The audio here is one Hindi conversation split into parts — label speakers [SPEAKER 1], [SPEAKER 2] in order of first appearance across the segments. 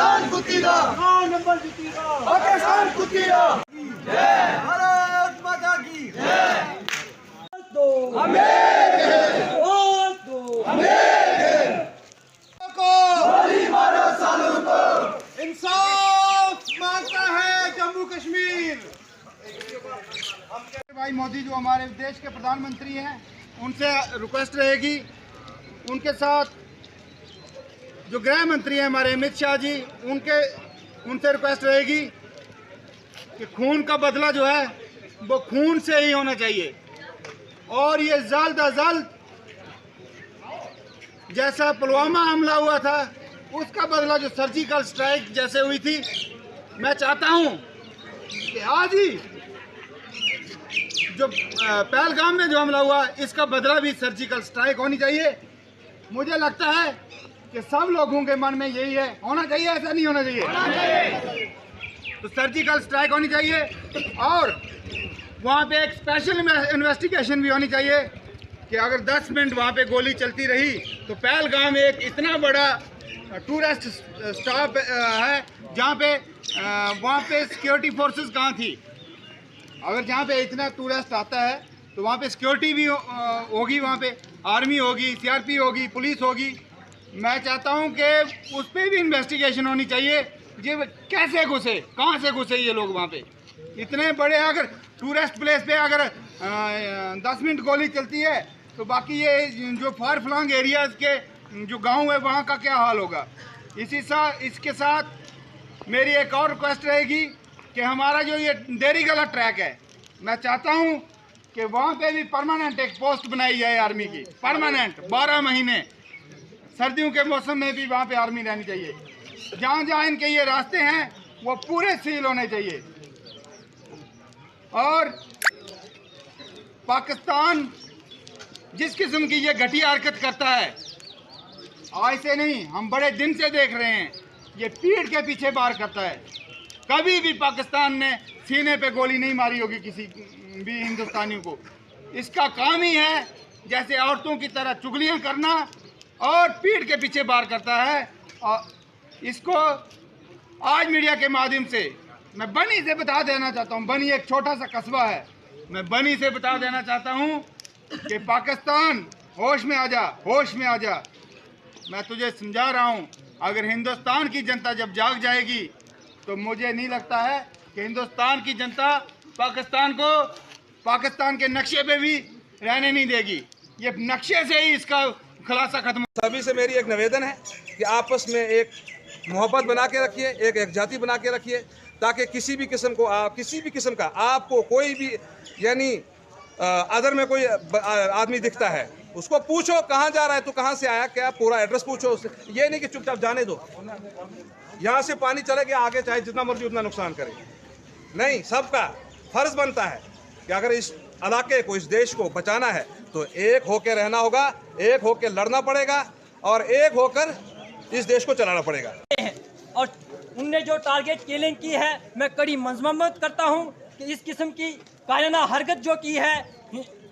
[SPEAKER 1] पाकिस्तान कुत्तीदा नंबर जीतीगा पाकिस्तान कुत्तीदा जय भारत माता की जय दो हमें दो हमें को गोली मारो सालों को इंसाफ मांगता है जम्मू कश्मीर। भाई मोदी जो हमारे देश के प्रधानमंत्री हैं उनसे रिक्वेस्ट रहेगी, उनके साथ जो गृह मंत्री हैं हमारे अमित शाह जी उनसे रिक्वेस्ट रहेगी कि खून का बदला जो है वो खून से ही होना चाहिए और ये जल्द अज जल्द जैसा पुलवामा हमला हुआ था उसका बदला जो सर्जिकल स्ट्राइक जैसे हुई थी, मैं चाहता हूं कि आज ही जो पहलगाम में जो हमला हुआ इसका बदला भी सर्जिकल स्ट्राइक होनी चाहिए। मुझे लगता है कि सब लोगों के मन में यही है, होना चाहिए, ऐसा नहीं होना चाहिए। तो सर्जिकल स्ट्राइक होनी चाहिए और वहाँ पे एक स्पेशल इन्वेस्टिगेशन भी होनी चाहिए कि अगर 10 मिनट वहाँ पे गोली चलती रही तो पहलगाम एक इतना बड़ा टूरिस्ट स्टॉप है जहाँ पे वहाँ पे सिक्योरिटी फोर्सेस कहाँ थी। अगर जहाँ पे इतना टूरिस्ट आता है तो वहाँ पे सिक्योरिटी भी होगी, वहाँ पे आर्मी होगी, सीआरपी होगी, पुलिस होगी। मैं चाहता हूँ कि उस पर भी इन्वेस्टिगेशन होनी चाहिए, ये कैसे घुसे, कहाँ से घुसे ये लोग वहाँ पे इतने बड़े। अगर टूरिस्ट प्लेस पे अगर 10 मिनट गोली चलती है तो बाकी ये जो फार फ्लंग एरियाज़ के जो गांव है वहाँ का क्या हाल होगा। इसके साथ मेरी एक और रिक्वेस्ट रहेगी कि हमारा जो ये देरी गला ट्रैक है, मैं चाहता हूँ कि वहाँ पे भी परमानेंट एक पोस्ट बनाई जाए आर्मी की, परमानेंट 12 महीने। सर्दियों के मौसम में भी वहाँ पे आर्मी रहनी चाहिए। जहाँ जहाँ इनके ये रास्ते हैं वो पूरे सील होने चाहिए। और पाकिस्तान जिस किस्म की ये घटिया हरकत करता है, आज से नहीं, हम बड़े दिन से देख रहे हैं, ये पीठ के पीछे वार करता है। कभी भी पाकिस्तान ने सीने पे गोली नहीं मारी होगी किसी भी हिंदुस्तानियों को। इसका काम ही है जैसे औरतों की तरह चुगलियां करना और पीठ के पीछे वार करता है। और इसको आज मीडिया के माध्यम से मैं बनी से बता देना चाहता हूँ, बनी एक छोटा सा कस्बा है, मैं बनी से बता देना चाहता हूँ कि पाकिस्तान होश में आ जा, होश में आ जा। मैं तुझे समझा रहा हूँ, अगर हिंदुस्तान की जनता जब जाग जाएगी तो मुझे नहीं लगता है कि हिंदुस्तान की जनता पाकिस्तान के नक्शे पे भी रहने नहीं देगी। ये नक्शे से ही इसका खुलासा खत्म।
[SPEAKER 2] सभी से मेरी एक निवेदन है कि आपस में एक मोहब्बत बना के रखिए, एक जाति बना के रखिए, ताकि किसी भी किस्म का आपको कोई भी यानी अदर में कोई आदमी दिखता है उसको पूछो कहाँ जा रहा है, तो कहाँ से आया, क्या पूरा एड्रेस पूछो उससे। ये नहीं कि चुपचाप जाने दो, यहाँ से पानी चले गया आगे चाहे जितना मर्जी उतना नुकसान करे। नहीं, सबका फर्ज बनता है कि अगर इस इलाके को, इस देश को बचाना है तो एक होकर रहना होगा, एक होकर लड़ना पड़ेगा और एक होकर इस देश को चलाना पड़ेगा।
[SPEAKER 3] और उनने जो टारगेट किलिंग की है, मैं कड़ी मजम्मत करता हूं कि इस किस्म की कायराना हरकत जो की है,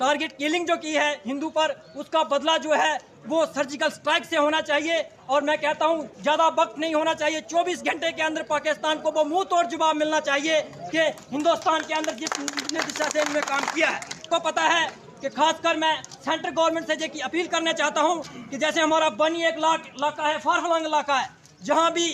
[SPEAKER 3] टारगेट किलिंग जो की है हिंदू पर, उसका बदला जो है वो सर्जिकल स्ट्राइक से होना चाहिए। और मैं कहता हूं ज़्यादा वक्त नहीं होना चाहिए, 24 घंटे के अंदर पाकिस्तान को वो मुंह तोड़ जवाब मिलना चाहिए कि हिंदुस्तान के अंदर जिस दिशा से इन्होंने काम किया है। तो पता है कि खासकर मैं सेंट्रल गवर्नमेंट से ये की अपील करना चाहता हूं कि जैसे हमारा बनी एक इलाका है, फार फ्लंग इलाका है, जहां भी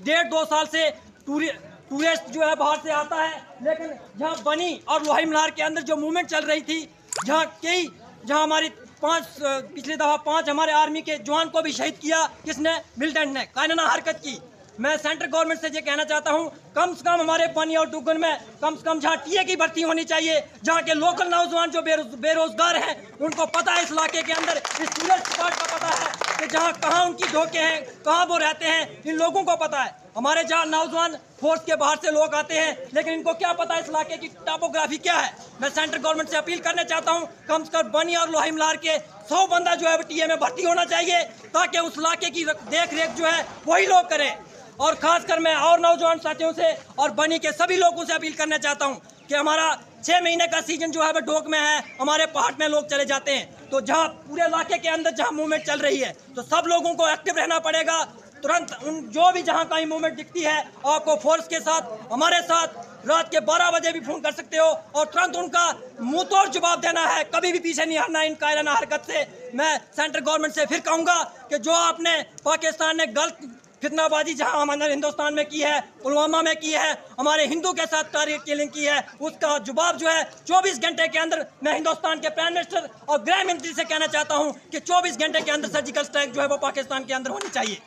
[SPEAKER 3] 1.5-2 साल से टूरिस्ट जो है बाहर से आता है, लेकिन जहां बनी और लोहाई मल्हार के अंदर जो मूवमेंट चल रही थी, जहां हमारी पिछली दफ़ा 5 हमारे आर्मी के जवान को भी शहीद किया, किसने, मिलिटेंट ने, कायराना हरकत की। मैं सेंट्रल गवर्नमेंट से ये कहना चाहता हूँ, कम से कम हमारे बनी और डुगन में कम से कम जहाँ टीए की भर्ती होनी चाहिए, जहाँ के लोकल नौजवान जो बेरोजगार हैं उनको पता है, इस इलाके के अंदर इस टूरिस्ट स्पॉट का पता है कि जहाँ कहाँ उनकी धोखे हैं, कहाँ वो रहते हैं, इन लोगों को पता है। हमारे जहाँ नौजवान फोर्स के बाहर से लोग आते हैं, लेकिन इनको क्या पता इस इलाके की टोपोग्राफी क्या है। मैं सेंट्रल गवर्नमेंट से अपील करना चाहता हूँ, कम से कम बनी और लोहाई मल्हार के 100 बंदा जो है टीए में भर्ती होना चाहिए, ताकि उस इलाके की देख रेख जो है वही लोग करें। और खासकर मैं और नौजवान साथियों से और बनी के सभी लोगों से अपील करना चाहता हूं कि हमारा 6 महीने का सीजन जो है वो डोक में है, हमारे पहाड़ में लोग चले जाते हैं, तो जहां पूरे इलाके के अंदर जहां मूवमेंट चल रही है तो सब लोगों को एक्टिव रहना पड़ेगा। तुरंत उन जो भी जहां कहीं मूवमेंट दिखती है आपको फोर्स के साथ हमारे साथ रात के 12 बजे भी फोन कर सकते हो और तुरंत उनका मुंह तोड़ जवाब देना है। कभी भी पीछे नहीं हटना इन कायराना हरकत से। मैं सेंट्रल गवर्नमेंट से फिर कहूंगा कि जो आपने पाकिस्तान ने गलत फितनाबाजी जहां हमारे हिंदुस्तान में की है, पुलवामा में की है, हमारे हिंदू के साथ टारगेट किलिंग की है, उसका जवाब जो है 24 घंटे के अंदर मैं हिंदुस्तान के प्राइम मिनिस्टर और गृह मंत्री से कहना चाहता हूं कि 24 घंटे के अंदर सर्जिकल स्ट्राइक जो है वो पाकिस्तान के अंदर होनी चाहिए।